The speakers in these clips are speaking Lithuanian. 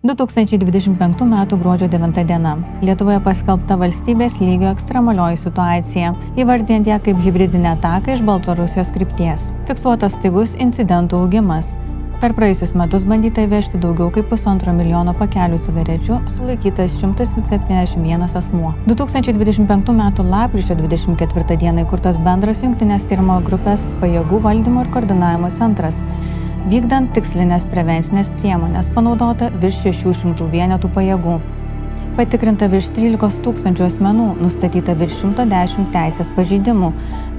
2025 m. gruodžio 9 diena. Lietuvoje paskelbta valstybės lygio ekstremalioji situacija, įvardijant ją kaip hibridinę ataką iš Baltarusijos krypties. Fiksuotas staigus incidentų augimas. Per praėjusius metus bandyta įvežti daugiau kaip 1,5 milijono pakelių cigarečių, sulaikytas 171 asmuo. 2025 m. lapkričio 24 d. įkurtas bendras jungtinės tyrimo grupės pajėgų valdymo ir koordinavimo centras. Vykdant tikslinės prevencinės priemonės panaudota virš 600 vienetų pajėgų. Patikrinta virš 13 000 asmenų, nustatyta virš 110 teisės pažeidimų,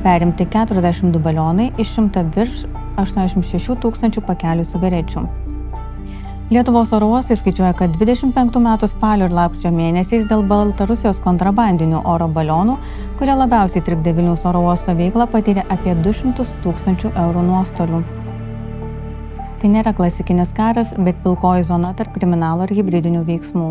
perimti 42 balionai, išimta virš 86 000 pakelių cigarečių. Lietuvos oro uostai skaičiuoja, kad 25 metų spalio ir lapkričio mėnesiais dėl Baltarusijos kontrabandinių oro balionų, kurie labiausiai trikdė Vilniaus oro uosto veiklą, patyrė apie 200 000 eurų nuostolių. Tai nėra klasikinis karas, bet pilkoji zona tarp kriminalo ir hibridinių veiksmų.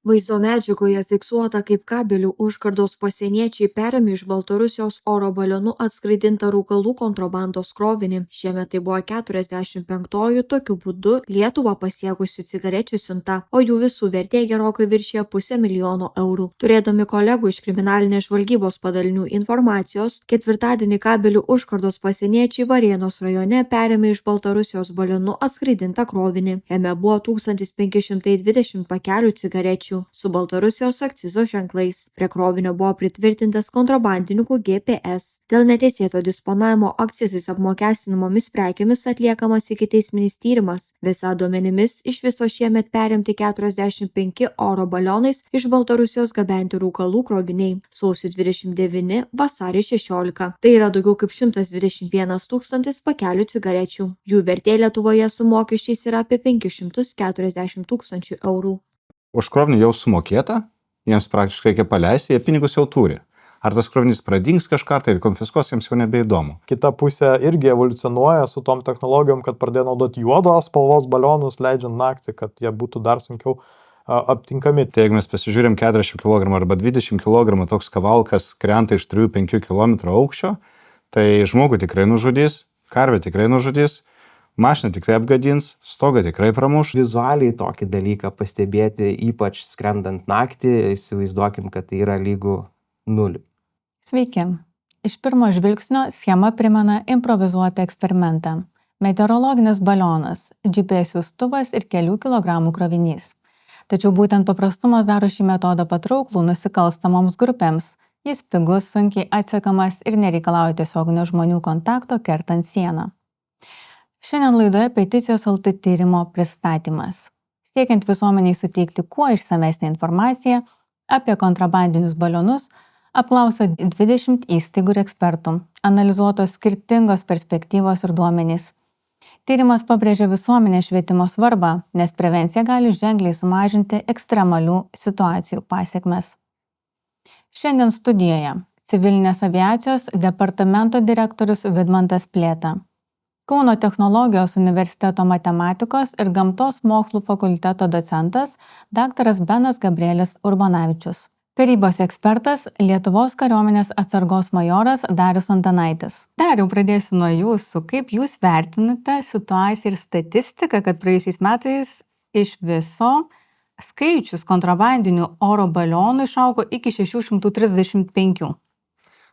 Vaizdo medžiagoje fiksuota, kaip kabelių užkardos pasieniečiai perėmė iš Baltarusijos oro balionu atskraidintą rūkalų kontrabandos krovinį. Šiemet tai buvo 45-oji tokiu būdu Lietuvą pasiekusių cigarečių siunta, o jų visų vertė gerokai viršė 500 000 eurų. Turėdami kolegų iš kriminalinės žvalgybos padalinių informacijos, ketvirtadienį kabelių užkardos pasieniečiai Varėnos rajone perėmė iš Baltarusijos balionu atskraidintą krovinį. Jame buvo 1520 pakelių cigarečių su Baltarusijos akcizo ženklais. Prie krovinio buvo pritvirtintas kontrabandininkų GPS. Dėl neteisėto disponavimo akcizais apmokestinamomis prekėmis atliekamas ikiteisminis tyrimas. Visa duomenimis iš viso šiemet perimti 45 oro balionais iš Baltarusijos gabenti rūkalų kroviniai. Sausio 29, vasarį 16. Tai yra daugiau kaip 121 000 pakelių cigarečių. Jų vertė Lietuvoje su mokesčiais yra apie 540 000 eurų. Už krovinį jau sumokėta, jiems praktiškai reikia paleisti, jie pinigus jau turi. Ar tas krovinys pradings kažką ir konfiskuos, jiems jau nebeįdomu. Kita pusė irgi evoliucionuoja su tom technologijom, kad pradėjo naudoti juodos spalvos balionus, leidžiant naktį, kad jie būtų dar sunkiau aptinkami. Tai jeigu mes pasižiūrim 40 kg arba 20 kg toks kavalkas krenta iš 3-5 km aukščio, tai žmogų tikrai nužudys, karvę tikrai nužudys, mašiną tikrai apgadins, stogą tikrai pramuš. Vizualiai tokį dalyką pastebėti, ypač skrendant naktį, įsivaizduokim, kad tai yra lygu 0. Sveiki. Iš pirmo žvilgsnio schema primena improvizuotą eksperimentą. Meteorologinis balionas, GPS siųstuvas ir kelių kilogramų krovinys. Tačiau būtent paprastumas daro šį metodą patrauklų nusikalstamoms grupėms. Jis pigus, sunkiai atsekamas ir nereikalauja tiesioginio žmonių kontakto kertant sieną. Šiandien laidoje peticijos LT tyrimo pristatymas. Siekiant visuomeniai suteikti kuo išsamesnę informaciją apie kontrabandinius balionus, apklausta 20 įstaigų ir ekspertų, analizuotos skirtingos perspektyvos ir duomenys. Tyrimas pabrėžia visuomenės švietimo svarbą, nes prevencija gali ženkliai sumažinti ekstremalių situacijų pasekmes. Šiandien studijoje civilinės aviacijos departamento direktorius Vidmantas Plėta, Kauno technologijos universiteto matematikos ir gamtos mokslų fakulteto docentas dr. Benas Gabrielis Urbonavičius. Karybos ekspertas Lietuvos kariuomenės atsargos majoras Darius Antanaitis. Dariau, pradėsiu nuo jūsų. Kaip jūs vertinate situaciją ir statistiką, kad praėjusiais metais iš viso skaičius kontrabandinių oro balionų išaugo iki 635?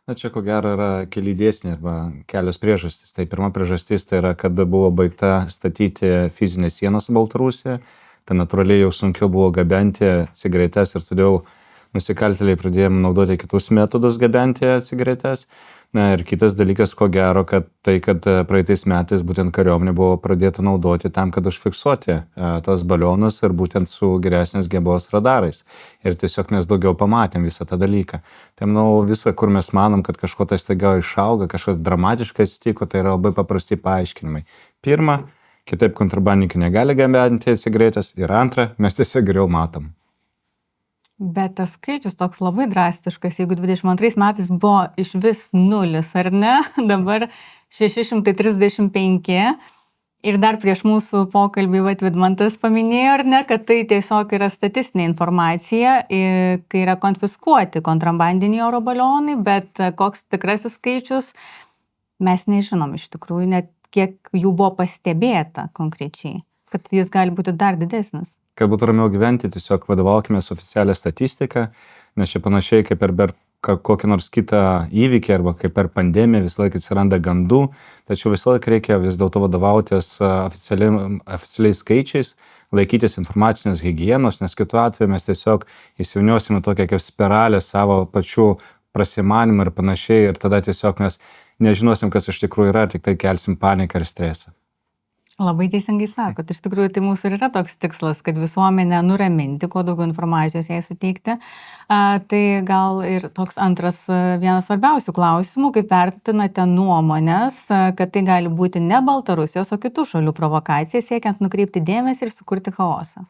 Na čia ko gero yra keli dėsniai arba kelios priežastys. Tai pirma priežastis tai yra, kad buvo baigta statyti fizinę sieną su Baltarusija. Tai natūraliai jau sunkiau buvo gabenti cigaretes ir todėl nusikaltėliai pradėjome naudoti kitus metodus gabenti cigaretes. Na ir kitas dalykas, ko gero, kad praeitais metais būtent kariuomenė buvo pradėta naudoti tam, kad užfiksuoti tos balionus ir būtent su geresnės gebos radarais. Ir tiesiog mes daugiau pamatėm visą tą dalyką. Tai manau, visą, kur mes manom, kad kažko tai staiga išauga, kažkas dramatiškai atsitiko, tai yra labai paprasti paaiškinimai. Pirma, kitaip kontrabandininkai negali gabenti cigaretės. Ir antra, mes tiesiog geriau matom. Bet tas skaičius toks labai drastiškas, jeigu 22 metais buvo iš vis 0, ar ne? Dabar 635 ir dar prieš mūsų pokalbį Vidmantas paminėjo, ar ne, kad tai tiesiog yra statistinė informacija, kai yra konfiskuoti kontrabandiniai oro balionai, bet koks tikrasis skaičius mes nežinom iš tikrųjų, net kiek jų buvo pastebėta konkrečiai. kad jis gali būti dar didesnis. Kad būtų ramiau gyventi, tiesiog vadovaukime oficialią statistiką, nes čia panašiai kaip per kokį nors kitą įvykį arba kaip per pandemiją visą laiką atsiranda gandų, tačiau visą laiką reikia vis dėlto vadovautis oficialiais skaičiais, laikytis informacinės higienos, nes kitu atveju mes tiesiog įsiviniosime tokią kaip spiralę savo pačių prasimanimą ir panašiai, ir tada tiesiog mes nežinosim, kas iš tikrųjų yra, tik tai kelsim paniką ir stresą. Labai teisingai sakot. Iš tikrųjų, tai mūsų ir yra toks tikslas, kad visuomenę nuraminti, kuo daugiau informacijos jai suteikti. Tai gal ir toks antras vienas svarbiausių klausimų, kaip vertinate nuomonės, kad tai gali būti ne Baltarusijos, o kitų šalių provokacija, siekiant nukreipti dėmesį ir sukurti chaosą.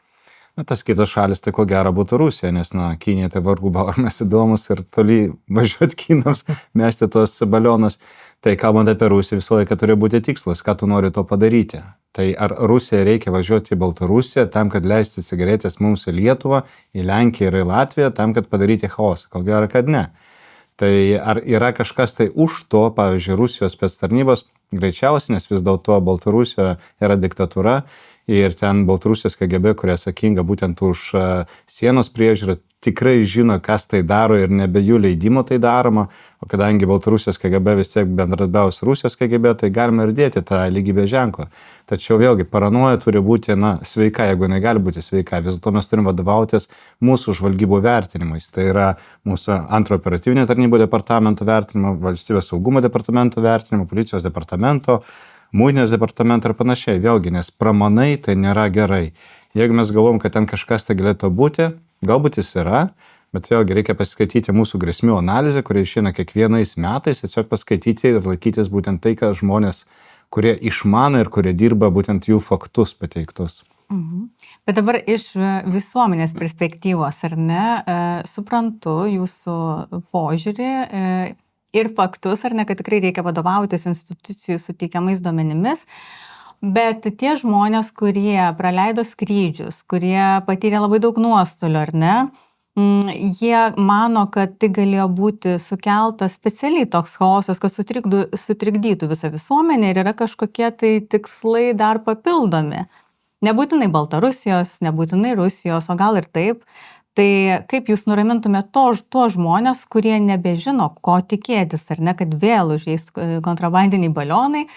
Na, tas kitas šalis tai ko gero būtų Rusija, nes, Kinija tai vargu bau ar mes įdomus ir toli važiuoti Kinams, mesti tos balionus. Tai kalbant apie Rusiją, visą laiką turi būti tikslas, ką tu nori to padaryti. Tai ar Rusija reikia važiuoti į Baltarusiją tam, kad leisti cigaretės mums į Lietuvą, į Lenkiją ir į Latviją, tam, kad padaryti chaosą? Kol gero, kad ne. Tai ar yra kažkas tai už to, pavyzdžiui, Rusijos spectarnybos? Greičiausiai, nes vis dėlto Baltarusijoje yra diktatūra ir ten Baltarusijos KGB, kurie atsakinga būtent už sienos priežiūrą, tikrai žino, kas tai daro ir nebe jų leidimo tai daroma, o kadangi Baltarusijos KGB vis tiek bendradarbiaus Rusijos KGB, tai galima ir dėti tą lygybės ženklą. Tačiau vėlgi, paranoja turi būti, sveika, jeigu negali būti sveika, vis dėlto mes turim vadovautis mūsų žvalgybų vertinimais. Tai yra mūsų antro operatyvinio tarnybų departamento vertinimo, valstybės saugumo departamento vertinimo, policijos departamento, muitinės departamento ir panašiai. Vėlgi, nes pramanai tai nėra gerai. Jeigu mes galvom, kad ten kažkas tai galėtų būti, galbūt jis yra, bet vėlgi reikia pasiskaityti mūsų grėsmių analizę, kuri išeina kiekvienais metais, tiesiog paskaityti ir laikytis būtent tai, kad žmonės, kurie išmano ir kurie dirba, būtent jų faktus pateiktus. Bet dabar iš visuomenės perspektyvos, ar ne, suprantu jūsų požiūrį ir faktus, ar ne, kad tikrai reikia vadovautis institucijų suteikiamais duomenimis. Bet tie žmonės, kurie praleido skrydžius, kurie patyrė labai daug nuostolių, ar ne, jie mano, kad tai galėjo būti sukeltas specialiai toks chaosas, kad sutrikdytų visą visuomenę ir yra kažkokie tai tikslai dar papildomi. Nebūtinai Baltarusijos, nebūtinai Rusijos, o gal ir taip. Tai kaip jūs nuramintumėte tuos žmonės, kurie nebežino, ko tikėtis, ar ne, kad vėl užeis kontrabandiniai balionai,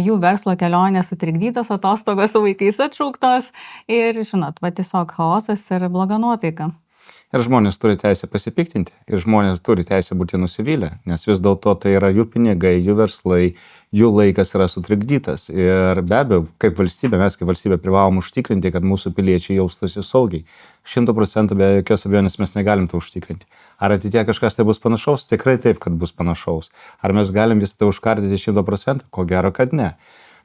jų verslo kelionės sutrikdytos, atostogos su vaikais atšauktos ir, žinot, tiesiog chaosas ir bloga nuotaika. Ir žmonės turi teisę pasipiktinti, ir žmonės turi teisę būti nusivylę, nes vis dėlto tai yra jų pinigai, jų verslai, jų laikas yra sutrikdytas. Ir be abejo, kaip valstybė, mes kaip valstybė privalom užtikrinti, kad mūsų piliečiai jaustųsi saugiai. 100% be jokios abejonės mes negalim to užtikrinti. Ar ateityje kažkas tai bus panašaus? Tikrai taip, kad bus panašaus. Ar mes galim visą tai užkardyti 100%? Ko gero, kad ne.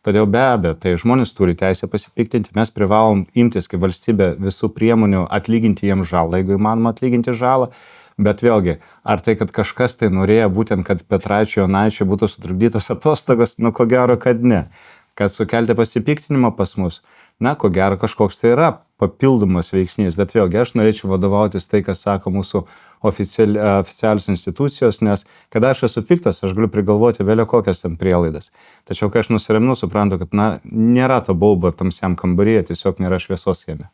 Todėl be abejo, tai žmonės turi teisę pasipiktinti, mes privalom imtis kaip valstybė visų priemonių atlyginti jiems žalą, jeigu įmanoma atlyginti žalą, bet vėlgi, ar tai, kad kažkas tai norėjo būtent, kad Petraičio Jonaičio būtų sutrukdytos atostogos, ko gero, kad ne. Kad sukelti pasipiktinimą pas mus, ko gero kažkoks tai yra papildomas veiksnys, bet vėlgi aš norėčiau vadovautis tai, kas sako mūsų oficialios institucijos, nes kada aš esu piktas, aš galiu prigalvoti vėliau kokias ten prielaidas. Tačiau kai aš nusiraminu, suprantu, kad nėra to baubo tamsiam kambaryje, tiesiog nėra šviesos jame.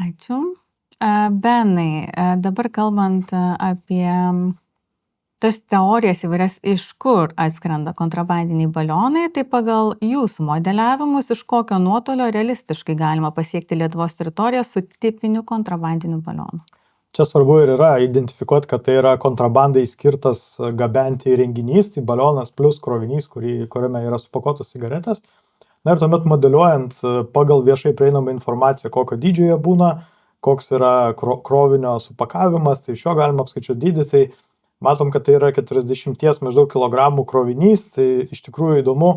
Ačiū. Benai, dabar kalbant apie tas teorijas įvairias, iš kur atskrenda kontrabandiniai balionai, tai pagal jūsų modeliavimus, iš kokio nuotolio realistiškai galima pasiekti Lietuvos teritoriją su tipiniu kontrabandiniu balionu. Čia svarbu ir yra identifikuoti, kad tai yra kontrabandai skirtas gabenti įrenginys, tai balionas plus krovinys, kuriame yra supakuotos cigaretės. Na ir tuomet modeliuojant pagal viešai prieinamą informaciją, kokio dydžio jie būna, koks yra krovinio supakavimas, tai iš jo galima apskaičiuoti dydį, tai matom, kad tai yra 40 maždaug kilogramų krovinys, tai iš tikrųjų įdomu,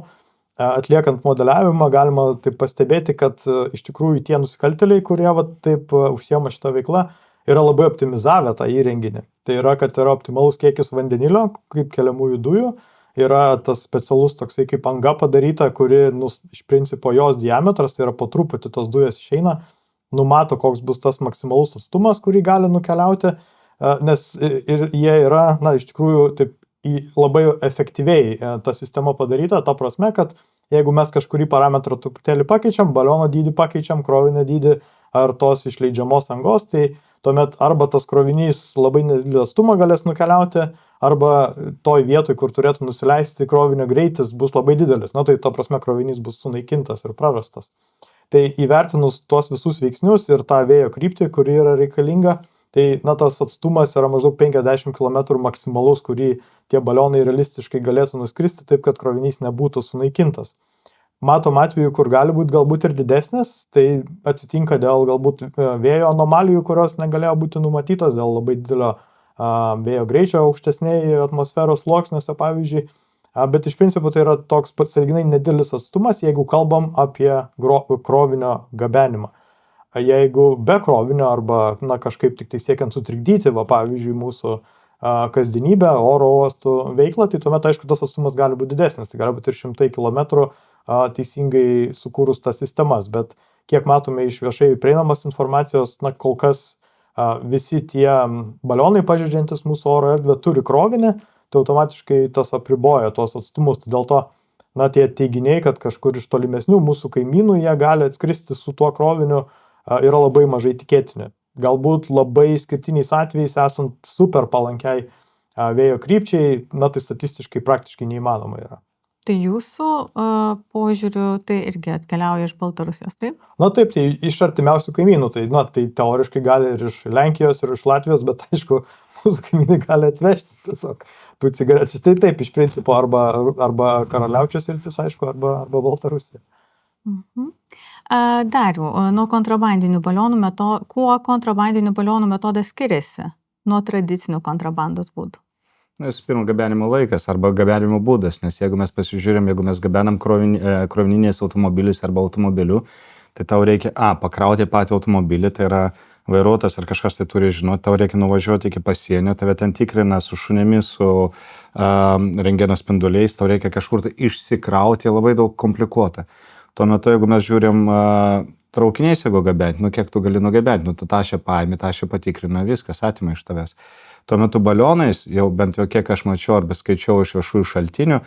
atliekant modeliavimą galima taip pastebėti, kad iš tikrųjų tie nusikaltėliai, kurie taip užsiema šitą veiklą, yra labai optimizavę tą įrenginį. Tai yra, kad yra optimalus kiekis vandenilio, kaip keliamųjų dujų, yra tas specialus toksai kaip anga padaryta, kuri iš principo jos diametras, tai yra po truputį tos dujas išeina, numato, koks bus tas maksimalus atstumas, kurį gali nukeliauti, nes ir jie yra, iš tikrųjų, taip labai efektyviai ta sistema padaryta, ta prasme, kad jeigu mes kažkurį parametrą truputėlį pakeičiam, baliono dydį pakeičiam, krovinio dydį ar tos išleidžiamos angos, tai tuomet arba tas krovinys labai nedidelį atstumą galės nukeliauti, arba toj vietoj, kur turėtų nusileisti, krovinio greitis bus labai didelis. Tai to prasme krovinys bus sunaikintas ir prarastas. Tai įvertinus tuos visus veiksnius ir tą vėjo kryptį, kuri yra reikalinga, tai tas atstumas yra maždaug 50 km maksimalus, kurį tie balionai realistiškai galėtų nuskristi, taip kad krovinys nebūtų sunaikintas. Matom atveju, kur gali būti galbūt ir didesnis, tai atsitinka dėl galbūt vėjo anomalijų, kurios negalėjo būti numatytos, dėl labai didelio vėjo greičio aukštesnėje atmosferos sluoksniuose, pavyzdžiui. Bet iš principo tai yra toks sąlyginai nedidelis atstumas, jeigu kalbam apie krovinio gabenimą. Jeigu be krovinio arba kažkaip tik tai siekiant sutrikdyti, pavyzdžiui, mūsų kasdienybę, oro uostų veiklą, tai tuomet, aišku, tas atstumas gali būti didesnis, tai gali būti ir 100 km teisingai sukūrus tas sistemas, bet kiek matome iš viešai prieinamos informacijos, kol kas visi tie balionai pažeidžiantis mūsų oro erdvę turi krovinį, tai automatiškai tas apriboja tuos atstumus, tai dėl to tie teiginiai, kad kažkur iš tolimesnių mūsų kaimynų jie gali atskristi su tuo kroviniu, yra labai mažai tikėtini. Galbūt labai skirtiniais atvejais esant super palankiai vėjo krypčiai, tai statistiškai praktiškai neįmanoma yra. Tai jūsų požiūriu tai irgi atkeliauja iš Baltarusijos, taip? Taip, tai iš artimiausių kaimynų, tai teoriškai gali ir iš Lenkijos, ir iš Latvijos, bet aišku, mūsų kaimynai gali atvežti tiesiog tų cigarečių. Tai taip, iš principo, arba Karaliaučiaus sritis, aišku, arba Baltarusija. Dariau, nuo kontrabandinių balionų kuo kontrabandinių balionų metodas skiriasi nuo tradicinių kontrabandos būdų? Visų pirma, gabenimo laikas arba gabenimo būdas, nes jeigu mes pasižiūrėm, jeigu mes gabenam krovininiais automobiliais arba automobiliu, tai tau reikia pakrauti patį automobilį, tai yra vairuotojas ar kažkas tai turi žinoti, tau reikia nuvažiuoti iki pasienio, tave ten tikrina su šunimis, su rentgeno spinduliais, tau reikia kažkur tai išsikrauti, labai daug komplikuota. Tuo metu, jeigu mes žiūrim traukiniais, jeigu gabenti, kiek tu gali nugabenti, tu tašę paimi, tašę patikrina, viskas atima iš tavęs. Tuo metu balionais, jau bent jau kiek aš mačiau arba skaičiau iš viešųjų šaltinių,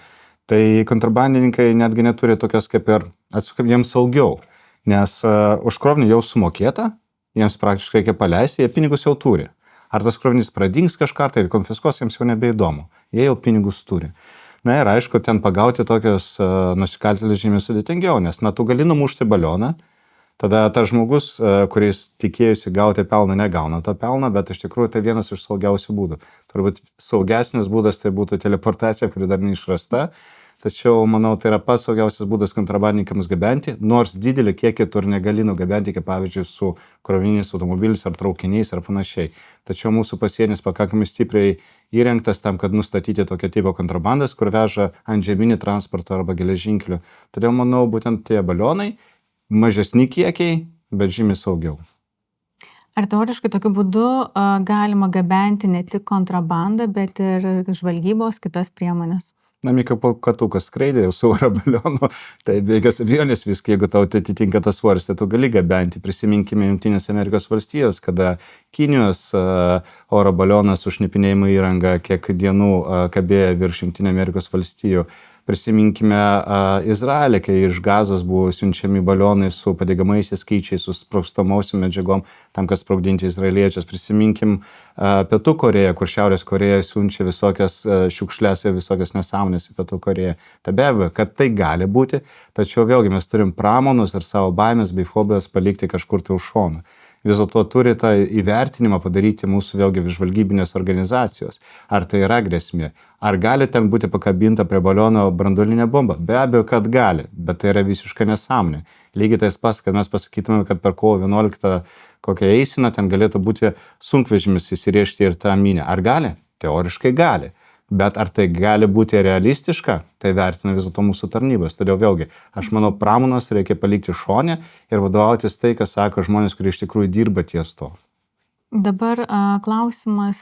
tai kontrabandininkai netgi neturi tokios kaip ir, jiems saugiau, nes už krovinį jau sumokėta, jiems praktiškai reikia paleisti, jie pinigus jau turi. Ar tas krovinys pradings kažką, tai konfiskuos, jiems jau nebeįdomu, jie jau pinigus turi. Ir aišku, ten pagauti tokios nusikaltėlius žymiai sudėtingiau, nes tu gali numušti balioną, tada tas žmogus, kuris tikėjusi gauti pelną, negauna to pelną, bet iš tikrųjų tai vienas iš saugiausių būdų. Turbūt saugesnis būdas tai būtų teleportacija, kuri dar neišrasta, tačiau manau tai yra pats saugiausias būdas kontrabandininkams gabenti, nors didelį kiekį tu ir negali nugabenti, kaip pavyzdžiui, su krovininiais automobiliais ar traukiniais ar panašiai. Tačiau mūsų pasienis pakankamai stipriai įrengtas tam, kad nustatyti tokio tipo kontrabandas, kur veža antžeminį transportą arba geležinkelių. Todėl manau, būtent tie balionai mažesni kiekiai, bet žymiai saugiau. Ar teoriškai tokiu būdu galima gabenti ne tik kontrabandą, bet ir žvalgybos kitas priemonės? Kaip katukas skraidė jau su oro balionu, tai be jokios abejonės viską, jeigu tau atitinka tas svoris, tai tu gali gabenti. Prisiminkime Jungtinės Amerikos valstijos, kada Kinijos oro balionas su šnipinėjimo įranga kiek dienų kabėjo virš Jungtinių Amerikos valstijų. Prisiminkime Izraelį, kai iš Gazos buvo siunčiami balionai su padegamaisiais skaičiais, su sprogstamosiom medžiagom, tam, kad sprogdinti izraeliečius. Prisiminkim Pietų Koreją, kur Šiaurės Koreja siunčia visokias šiukšlės ir visokias nesąmonės į Pietų Koreją. Tai be abejo, kad tai gali būti, tačiau vėlgi mes turim pramonus ir savo baimės bei fobijas palikti kažkur tai už šoną. Vis dėlto turi tą įvertinimą padaryti mūsų vėlgi žvalgybinės organizacijos. Ar tai yra grėsmė? Ar gali ten būti pakabinta prie baliono branduolinė bomba? Be abejo, kad gali, bet tai yra visiška nesąmonė. Lygiai tais pas, kad mes pasakytume, kad per kovo 11 kokią eisiną ten galėtų būti sunkvežimis įsirėžti ir tą minę. Ar gali? Teoriškai gali. Bet ar tai gali būti realistiška, tai vertina vis dėlto mūsų tarnybos. Todėl vėlgi, aš manau, pramonos reikia palikti šone ir vadovautis tai, ką sako žmonės, kurie iš tikrųjų dirba ties to. Dabar klausimas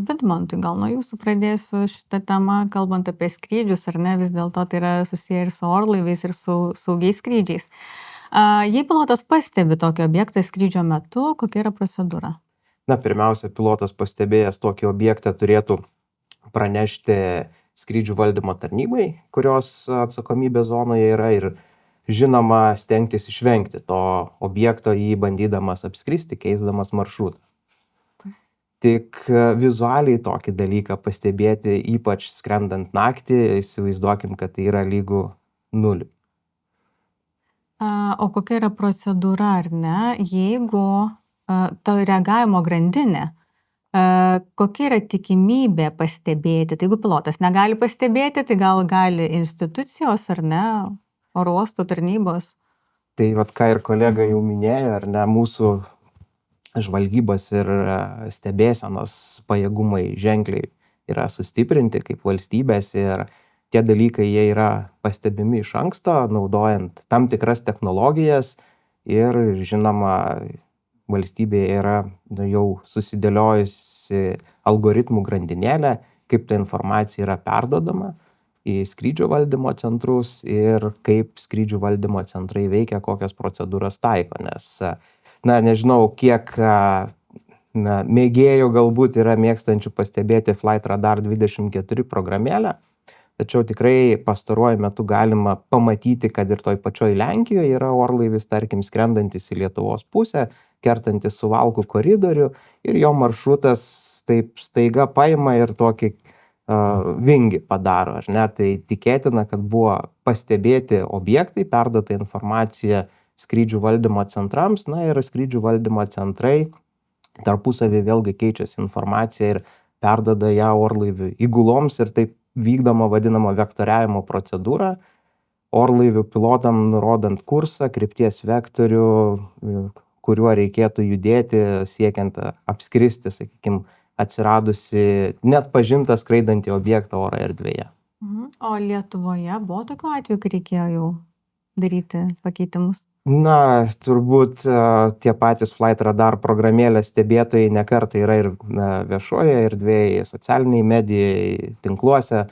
Vidmantui, gal nuo jūsų pradėsiu šitą temą, kalbant apie skrydžius, ar ne, vis dėlto tai yra susiję ir su orlaiviais, ir su saugiais skrydžiais. Jei pilotas pastebi tokį objektą skrydžio metu, kokia yra procedūra? Pirmiausia, pilotas pastebėjęs tokį objektą turėtų pranešti skrydžių valdymo tarnybai, kurios atsakomybė zonoje yra, ir žinoma stengtis išvengti to objekto jį bandydamas apskristi, keisdamas maršrutą. Tik vizualiai tokį dalyką pastebėti, ypač skrendant naktį, įsivaizduokim, kad tai yra lygu nuliui. O kokia yra procedūra, ar ne, jeigu to reagavimo grandinė, kokia yra tikimybė pastebėti? Tai jeigu pilotas negali pastebėti, tai gal gali institucijos, ar ne, oro uosto tarnybos? Tai vat ką ir kolega jau minėjo, ar ne, mūsų žvalgybos ir stebėsenos pajėgumai ženkliai yra sustiprinti kaip valstybės, ir tie dalykai jie yra pastebimi iš anksto, naudojant tam tikras technologijas, ir žinoma, valstybėje yra jau susidėliojusi algoritmų grandinėlę, kaip ta informacija yra perduodama į skrydžių valdymo centrus ir kaip skrydžių valdymo centrai veikia, kokias procedūras taiko, nes nežinau, kiek mėgėjų galbūt yra mėgstančių pastebėti Flight Radar 24 programėlę, tačiau tikrai pastaruoju metu galima pamatyti, kad ir toj pačioj Lenkijoje yra orlaivis, tarkim, skrendantis į Lietuvos pusę, kertantis Suvalkų koridorių, ir jo maršrutas taip staiga paima ir tokį vingį padaro, ar ne? Tai tikėtina, kad buvo pastebėti objektai, perduota informacija skrydžių valdymo centrams, ir skrydžių valdymo centrai tarpusavį vėlgi keičiasi informaciją ir perduoda ją orlaivių įguloms, ir taip vykdoma vadinama vektoriavimo procedūra, orlaivių pilotam nurodant kursą, krypties vektorių, kuriuo reikėtų judėti siekiant apskristi, sakykime, atsiradusi net pažintą skraidantį objektą oro erdvėje. O Lietuvoje buvo tokių atvejų, kai reikėjo jau daryti pakeitimus? Turbūt tie patys Flight Radar programėlės stebėtojai nekartą yra ir viešoje erdvėje, socialiniai medijai, tinkluose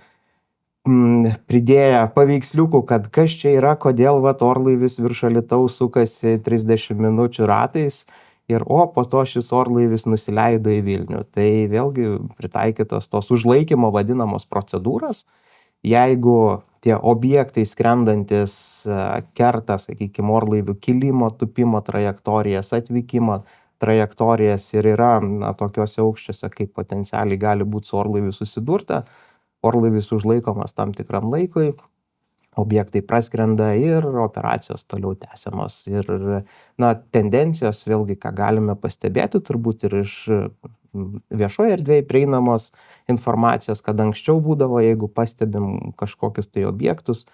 pridėję paveiksliukų, kad kas čia yra, kodėl orlaivis virš Alytaus sukasi 30 minučių ratais, ir po to šis orlaivis nusileido į Vilnių. Tai vėlgi pritaikytos tos užlaikymo vadinamos procedūros. Jeigu tie objektai skrendantis kerta, sakykime, orlaivių kilimo, tupimo trajektorijas, atvykimo trajektorijas ir yra tokiuose aukščiuose, kaip potencialiai gali būti su orlaiviu susidurta, orlaivis užlaikomas tam tikram laikui, objektai praskrenda ir operacijos toliau tęsiamos. Ir tendencijos vėlgi, ką galime pastebėti, turbūt ir iš viešoje erdvėje prieinamos informacijos, kad anksčiau būdavo, jeigu pastebim kažkokius tai objektus,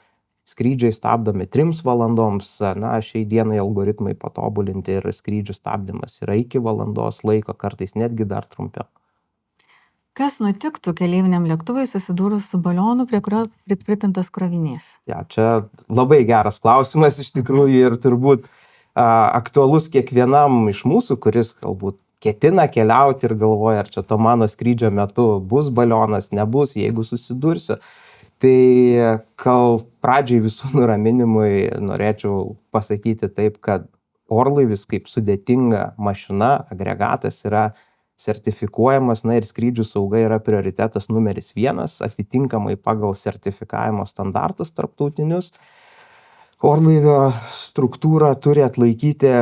skrydžiai stabdomi 3 valandoms, šiai dienai algoritmai patobulinti ir skrydžių stabdymas yra iki valandos laiko, kartais netgi dar trumpiau. Kas nutiktų keleiviniam lėktuvui susidūrus su balionu, prie kurio pritvirtintas krovinys? Čia labai geras klausimas iš tikrųjų, ir turbūt aktualus kiekvienam iš mūsų, kuris galbūt ketina keliauti ir galvoja, ar čia to mano skrydžio metu bus balionas, nebus, jeigu susidursiu. Tai gal pradžiai visų nuraminimui norėčiau pasakyti taip, kad orlaivis kaip sudėtinga mašina, agregatas yra sertifikuojamas, ir skrydžių sauga yra prioritetas numeris 1, atitinkamai pagal sertifikavimo standartus tarptautinius. Orlaivio struktūra turi atlaikyti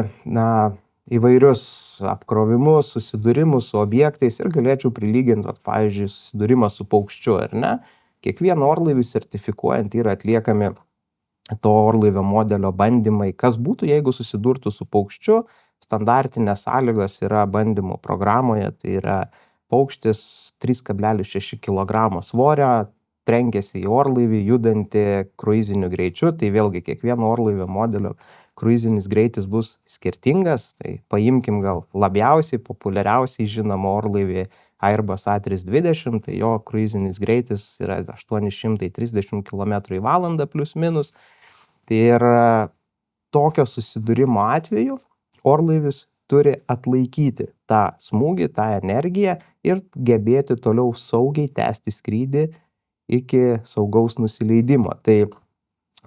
įvairius apkrovimus, susidūrimus su objektais, ir galėčiau prilyginti, pavyzdžiui, susidūrimą su paukščiu, ar ne? Kiekvieno orlaivį sertifikuojant yra atliekami to orlaivio modelio bandymai, kas būtų, jeigu susidurtų su paukščiu. Standartinės sąlygos yra bandymų programoje, tai yra paukštis 3,6 kg svorio, trenkėsi į orlaivį, judantį kruiziniu greičiu, tai vėlgi kiekvieno orlaivio modelio kruizinis greitis bus skirtingas, tai paimkim gal labiausiai, populiariausiai žinomą orlaivį Airbus A320, tai jo kruizinis greitis yra 830 km/h plius minus. Tai yra tokio susidūrimo atveju orlaivis turi atlaikyti tą smūgį, tą energiją ir gebėti toliau saugiai tęsti skrydį iki saugaus nusileidimo. Tai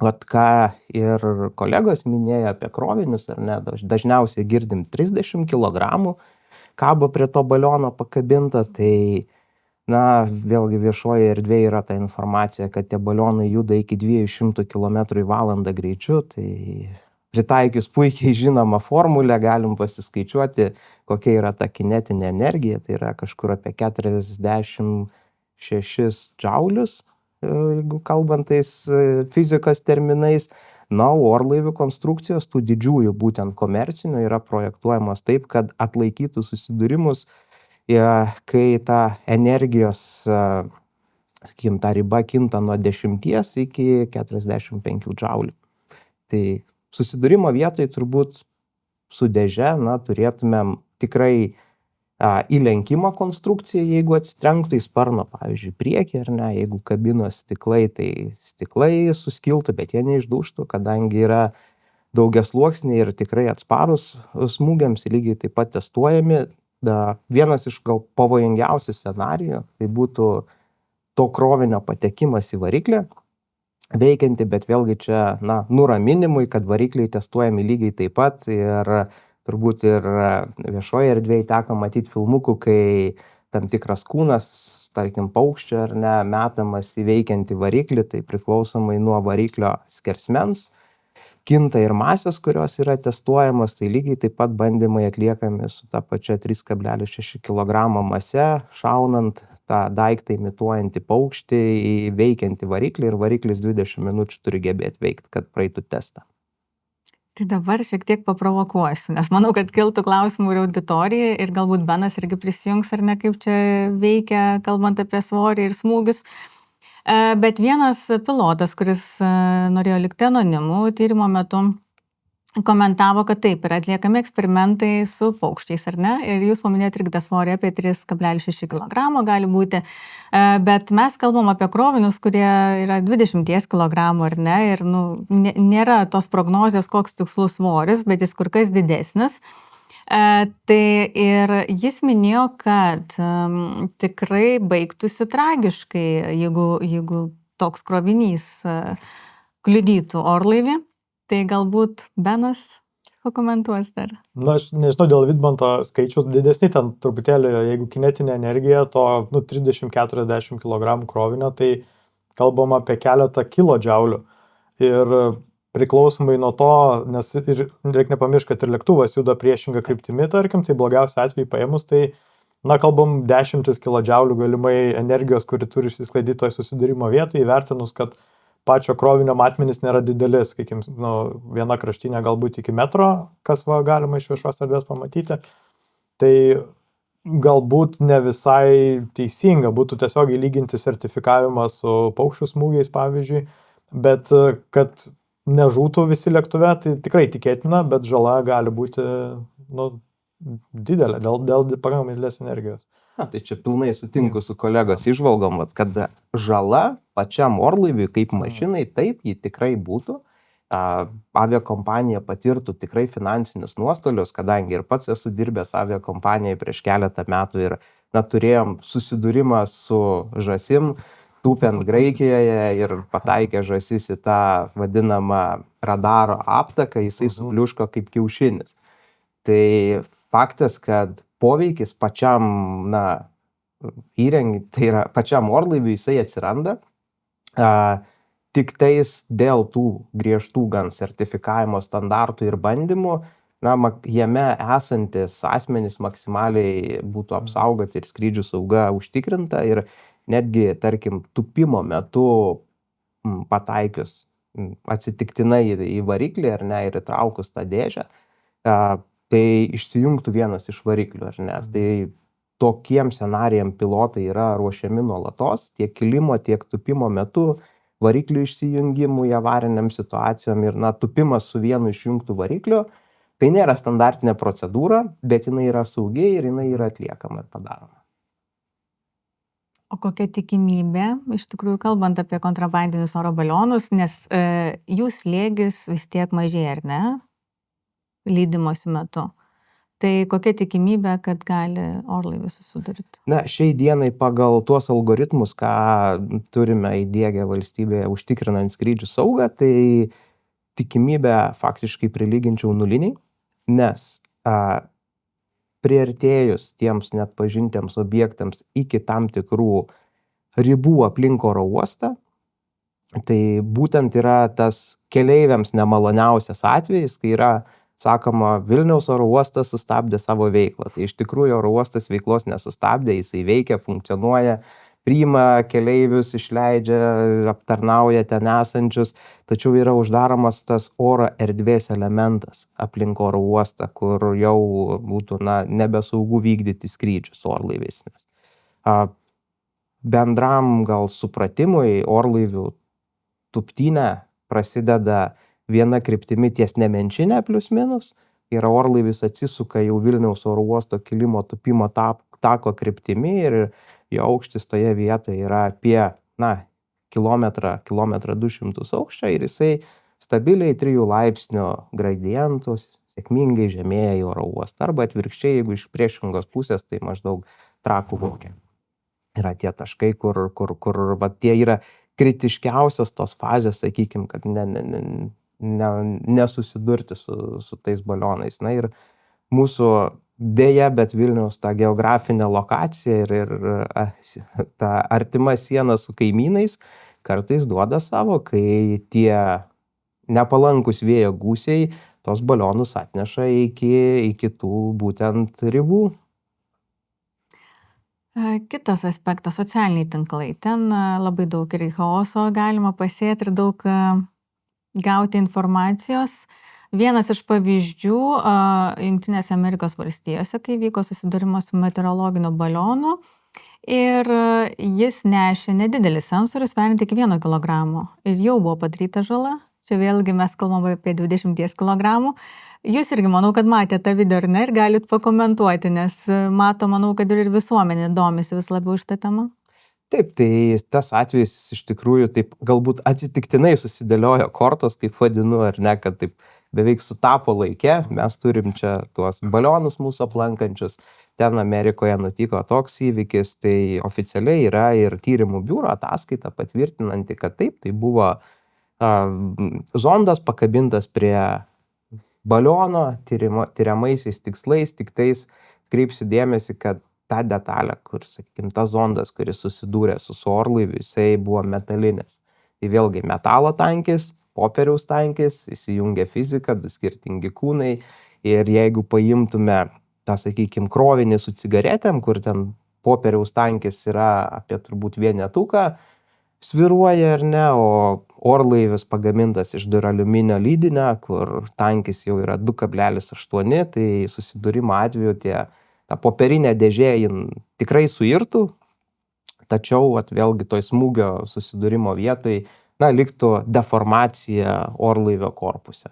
ką ir kolegos minėjo apie krovinius, ar ne, dažniausiai girdim 30 kg kabo prie to baliono pakabinta, tai Vėlgi viešoje erdvėje yra ta informacija, kad tie balionai juda iki 200 km/h greičiu, tai pritaikius puikiai žinomą formulę galim pasiskaičiuoti, kokia yra ta kinetinė energija, tai yra kažkur apie 46 džaulius, jeigu kalbantais fizikos terminais. O orlaivių konstrukcijos, tų didžiųjų būtent komercinių, yra projektuojamos taip, kad atlaikytų susidūrimus, kai ta energijos, sakykime, ta riba kinta nuo 10 iki 45 džaulių. Tai susidūrimo vietoje turbūt su dėže, turėtumėm tikrai įlenkimo konstrukciją, jeigu atsitrenktų į sparno, pavyzdžiui, priekį ar ne, jeigu kabinos stiklai, tai stiklai suskiltų, bet jie neišdūžtų, kadangi yra daugiasluoksniai ir tikrai atsparus smūgiams, lygiai taip pat testuojami. Vienas iš gal pavojingiausių scenarijų tai būtų to krovinio patekimas į variklį veikianti, bet vėlgi čia nuraminimui, kad varikliai testuojami lygiai taip pat, ir turbūt ir viešoje erdvėje teko matyti filmukų, kai tam tikras kūnas, tarkim paukščio ar ne, metamas į veikiantį variklį, tai priklausomai nuo variklio skersmens kinta ir masės, kurios yra testuojamos, tai lygiai taip pat bandymai atliekami su ta pačia 3,6 kg mase, šaunant tą daiktą imituojantį paukštį į veikiantį variklį, ir variklis 20 minučių turi gebėti veikti, kad praeitų testą. Tai dabar šiek tiek paprovokuosiu, nes manau, kad kiltų klausimų ir auditorijai, ir galbūt Benas irgi prisijungs, ar ne, kaip čia veikia, kalbant apie svorį ir smūgius. Bet vienas pilotas, kuris norėjo likti anonimu, tyrimo metu komentavo, kad taip, yra atliekami eksperimentai su paukščiais, ar ne? Ir jūs paminėjote irgi tą svorį apie 3,6 kg gali būti, bet mes kalbam apie krovinius, kurie yra 20 kg, ar ne? Ir nėra tos prognozijos, koks tikslus svoris, bet jis kur kas didesnis. Tai ir jis minėjo, kad tikrai baigtųsi tragiškai, jeigu toks krovinys kliudytų orlaivį. Tai galbūt Benas pakomentuos dar. Aš nežinau, dėl Vidmanto skaičiaus didesni ten truputėlį, jeigu kinetinė energija, to 30-40 kg krovinio, tai kalbam apie keletą kilodžiaulių. Ir priklausomai nuo to, nes reikia nepamiršti, kad ir lėktuvas juda priešingą kryptimi, tarkim, tai blogiausia atveju paėmus, tai kalbam 10 kilodžiaulių galimai energijos, kuri turi išsisklaidyti toje susidūrimo vietoje, įvertinus, kad pačio krovinio matmenys nėra dideli, sakykim, viena kraštinė galbūt iki metro, kas galima iš viešos erdvės pamatyti. Tai galbūt ne visai teisinga būtų tiesiog įlyginti sertifikavimą su paukščių smūgiais, pavyzdžiui, bet kad nežūtų visi lėktuve, tai tikrai tikėtina, bet žala gali būti didelė dėl pakankamai didelės energijos. Tai čia pilnai sutinku su kolegos įžvalgom, kad žala pačiam orlaiviui kaip mašinai, taip, ji tikrai būtų. Aviakompanija patirtų tikrai finansinius nuostolius, kadangi ir pats esu dirbęs aviakompanijai prieš keletą metų ir turėjom susidūrimą su žąsim, tūpiant Graikijoje, ir pataikė žąsis į tą vadinamą radaro aptaką, jisai subliuško kaip kiaušinis. Tai faktas, kad poveikis pačiam įrenginį, tai yra pačiam orlaiviui, jisai atsiranda. Tik tais dėl tų griežtų gan sertifikavimo standartų ir bandymų, jame esantis asmenys maksimaliai būtų apsaugoti ir skrydžių sauga užtikrinta, ir netgi, tarkim, tupimo metu pataikius atsitiktinai į variklį, ar ne, ir įtraukus tą dėžę, tai išsijungtų vienas iš variklių, ar ne. Tai tokiem scenarijam pilotai yra ruošiami nuolatos, tiek kilimo, tiek tupimo metu, variklių išsijungimų į avariniam situacijom, ir tupimas su vienu išjungtų varikliu. Tai nėra standartinė procedūra, bet jinai yra saugi ir jinai yra atliekama ir padaroma. O kokia tikimybė, iš tikrųjų, kalbant apie kontrabandinius oro balionus, nes jų slėgis vis tiek mažėja, ar ne? Lydimosi metu. Tai kokia tikimybė, kad gali orlaivis susidurti? Šiai dienai pagal tuos algoritmus, ką turime įdiegę valstybėje užtikrinant skrydžių saugą, tai tikimybę faktiškai prilyginčiau nuliniai, nes priartėjus tiems net pažintiems objektams iki tam tikrų ribų aplink oro uostą, tai būtent yra tas keleiviams nemaloniausias atvejis, kai yra sakoma, Vilniaus oro uostas sustabdė savo veiklą. Tai iš tikrųjų oro uostas veiklos nesustabdė, jisai veikia, funkcionuoja, priima keleivius, išleidžia, aptarnauja ten esančius, tačiau yra uždaromas tas oro erdvės elementas aplink oro uostą, kur jau būtų nebesaugu vykdyti skrydžius orlaiviais. Bendram gal supratimui orlaivių tuptynė prasideda viena kryptimi ties Nemenčinė plius minus, ir orlaivis atsisuka jau Vilniaus oro uosto kilimo tupimo tako kryptimi ir jo aukštis toje vietoje yra apie kilometrą 200 aukščio ir jisai stabiliai 3 laipsnių gradientų sėkmingai žemėja į oro uostą. Arba atvirkščiai, jeigu iš priešingos pusės, tai maždaug Trakų lauke. Yra tie taškai, kur tie yra kritiškiausios tos fazės, sakykime, kad nesusidurti su tais balionais. Ir mūsų dėja, bet Vilniaus ta geografinė lokacija ir ta artima siena su kaimynais kartais duoda savo, kai tie nepalankus vėjo gūsiai tos balionus atneša iki tų būtent ribų. Kitas aspektas - socialiniai tinklai. Ten labai daug ir chaoso galima pasėti ir daug gauti informacijos. Vienas iš pavyzdžių Jungtinėse Amerikos valstijose, kai vyko susidūrimas su meteorologiniu balionu ir jis nešė nedidelį sensorių, sveriant iki 1 kilogramo ir jau buvo padaryta žala. Čia vėlgi mes kalbame apie 20 kilogramų. Jūs irgi manau, kad matėte tą video, ar ne, ir galit pakomentuoti, nes manau, kad ir visuomenė domisi vis labiau šitą temą. Taip, tai tas atvejis iš tikrųjų taip galbūt atsitiktinai susidėliojo kortos, kaip vadinu, ar ne, kad taip beveik sutapo laike. Mes turim čia tuos balionus mūsų aplankančius. Ten Amerikoje nutiko toks įvykis, tai oficialiai yra ir tyrimų biuro ataskaita patvirtinanti, kad taip, tai buvo zondas pakabintas prie baliono tyriamaisiais tikslais, tik tais kreipsiu dėmesį, kad ta detalė, kur, sakykime, tas zondas, kuris susidūrė su orlaiviu, jisai buvo metalinis. Tai vėlgi metalo tankis, popieriaus tankis, įsijungia fizika, 2 skirtingi kūnai. Ir jeigu paimtume tą, sakykime, krovinį su cigaretėm, kur ten popieriaus tankis yra apie turbūt vienetuką, sviruoja ar ne, o orlaivis pagamintas iš duraliuminio lydinio, kur tankis jau yra 2,8, tai susidūrimo atveju ta popierinė dėžė tikrai suirtų, tačiau vėlgi toj smūgio susidūrimo vietoj liktų deformacija orlaivio korpuse.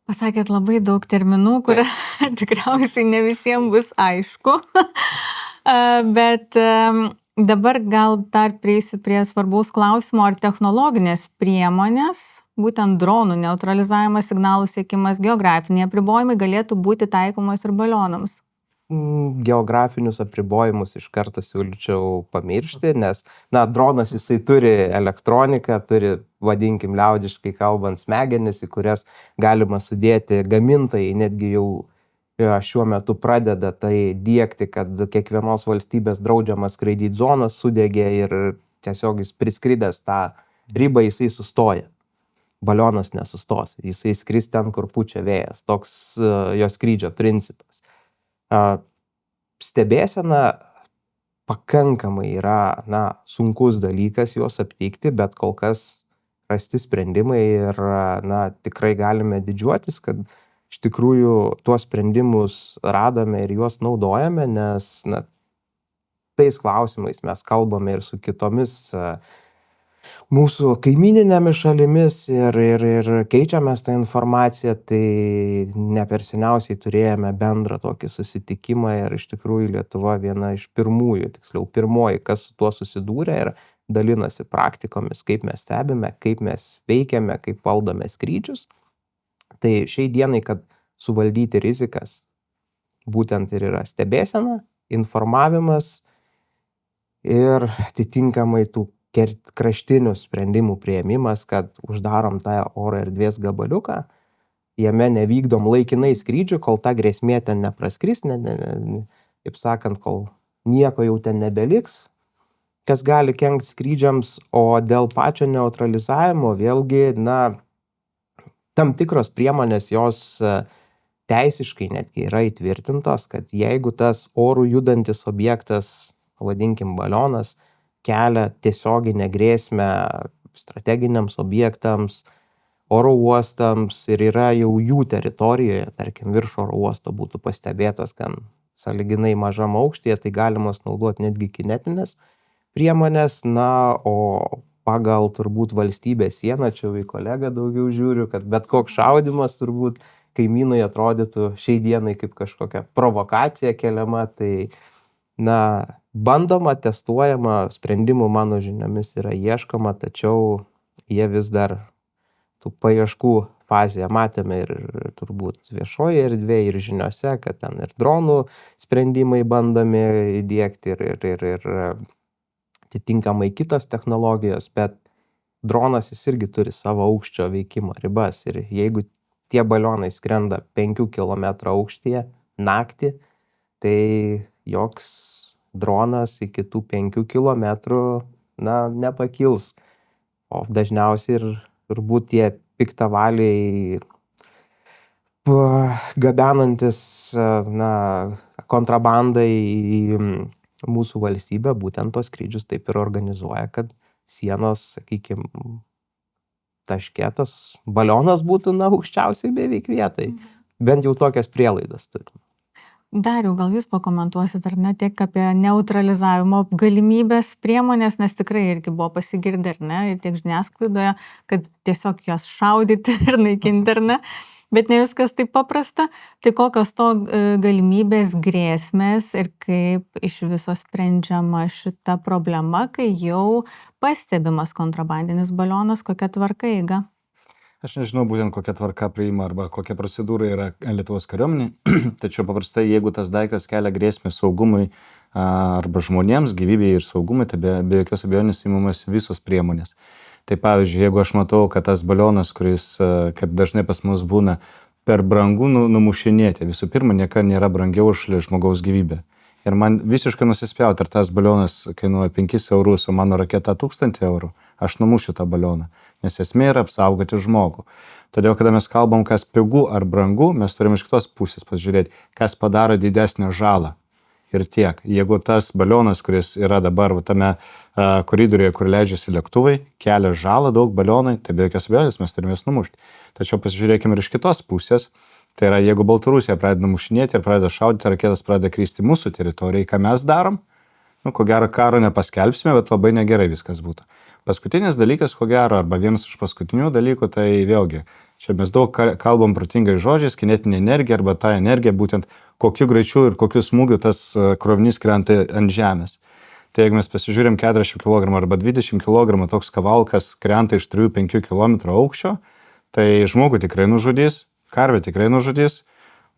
Pasakėt labai daug terminų, kur tikriausiai ne visiems bus aišku, bet dabar gal dar prieisiu prie svarbaus klausimo, ar technologinės priemonės, būtent dronų neutralizavimas, signalų siekimas, geografiniai apribojimai galėtų būti taikomos ir balionams. Geografinius apribojimus iš karto siūlyčiau pamiršti, nes dronas jisai turi elektroniką, turi, vadinkim liaudiškai kalbant, smegenis, į kurias galima sudėti gamintojai, netgi jau šiuo metu pradeda tai diegti, kad kiekvienos valstybės draudžiamas skraidyti zonas sudegė ir tiesiog jis priskridęs tą ribą jisai sustoja. Balionas nesustos, jisai skris ten, kur pučia vėjas, toks jo skrydžio principas. Stebėsena pakankamai yra sunkus dalykas juos aptikti, bet kol kas rasti sprendimai ir tikrai galime didžiuotis, kad iš tikrųjų tuos sprendimus radome ir juos naudojame, nes tais klausimais mes kalbame ir su kitomis mūsų kaimyninėmis šalimis ir keičiamės tą informaciją, tai ne per seniausiai turėjome bendrą tokį susitikimą ir iš tikrųjų Lietuva viena iš pirmųjų, tiksliau pirmoji, kas su tuo susidūrė ir dalinasi praktikomis, kaip mes stebime, kaip mes veikiame, kaip valdome skrydžius. Tai šiai dienai, kad suvaldyti rizikas, būtent ir yra stebėsena, informavimas ir atitinkamai tų kraštinių sprendimų priėmimas, kad uždarom tą oro erdvės gabaliuką, jame nevykdom laikinai skrydžių, kol ta grėsmė ten nepraskris, kaip sakant, kol nieko jau ten nebeliks, kas gali kenkti skrydžiams, o dėl pačio neutralizavimo vėlgi, tam tikros priemonės jos teisiškai netgi yra įtvirtintos, kad jeigu tas orų judantis objektas, vadinkim balionas, kelia tiesioginę grėsmę strateginiams objektams, oro uostams ir yra jau jų teritorijoje, tarkim, virš oro uosto būtų pastebėtas gan sąlyginai mažam aukštyje, tai galimas naudoti netgi kinetinės priemonės, o pagal turbūt valstybės sieną, čia į kolegą daugiau žiūriu, kad bet koks šaudimas turbūt kaimynui atrodytų šiai dienai kaip kažkokia provokacija keliama, tai bandoma, testuojama, sprendimų mano žiniomis yra ieškoma, tačiau jie vis dar tų paieškų fazėje matėme ir turbūt viešoje erdvėje ir žiniose, kad ten ir dronų sprendimai bandomi įdiegti ir atitinkamai kitos technologijos, bet dronas jis irgi turi savo aukščio veikimo ribas ir jeigu tie balionai skrenda 5 km aukštyje naktį, tai joks dronas iki tų 5 km nepakils. O dažniausiai ir turbūt tie piktavaliai gabenantis kontrabandą į mūsų valstybę, būtent tos skrydžius taip ir organizuoja, kad sienos, sakykime, taške tas balionas būtų aukščiausiai beveik vietai. Bent jau tokias prielaidas turim. Dariau, gal jūs pakomentuosit ar ne tiek apie neutralizavimo galimybės priemonės, nes tikrai irgi buvo pasigirdę, ar ne, ir tiek žiniasklaidoje, kad tiesiog jas šaudyti ir naikinti, ar ne, bet ne viskas taip paprasta. Tai kokios to galimybės, grėsmės ir kaip iš viso sprendžiama šita problema, kai jau pastebimas kontrabandinis balionas, kokia tvarka eiga? Aš nežinau būtent kokia tvarka priima arba kokia procedūra yra Lietuvos kariuomenė, tačiau paprastai jeigu tas daiktas kelia grėsmę saugumui arba žmonėms, gyvybei ir saugumui, tai be jokios abejonės įmamas visos priemonės. Tai pavyzdžiui, jeigu aš matau, kad tas balionas, kuris, kaip dažnai pas mus būna, per brangu numušinėti, visų pirma, niekada nėra brangiau už žmogaus gyvybę. Ir man visiškai nusispjauti, ar tas balionas kainuoja 5 eurus, o mano raketa 1000 eurų, aš numušiu tą balioną, nes esmė yra apsaugoti žmogų. Todėl, kada mes kalbam, kas pigu ar brangu, mes turime iš kitos pusės pasižiūrėti, kas padaro didesnę žalą. Ir tiek. Jeigu tas balionas, kuris yra dabar tame koridoriuje, kur leidžiasi lėktuvai, kelia žalą daug balionai, tai be jokios abejonės mes turime jas numušti. Tačiau pasižiūrėkime ir iš kitos pusės. Tai yra, jeigu Baltarusija pradeda numušinėti ir pradeda šaudyti, raketas pradeda kristi mūsų teritorijai, ką mes darom, ko gero karo nepaskelbsime, bet labai negerai viskas būtų. Paskutinis dalykas, ko gero, arba vienas iš paskutinių dalykų, tai vėlgi, čia mes daug kalbam protingai žodžiais, kinetinė energija arba ta energija, būtent kokiu greičiu ir kokiu smūgiu tas krovinys krenta ant žemės. Tai jeigu mes pasižiūrėm 40 kg arba 20 kg toks kavalkas krenta iš 3-5 km aukščio, tai žmogų tikrai nužudys, karvę tikrai nužudys,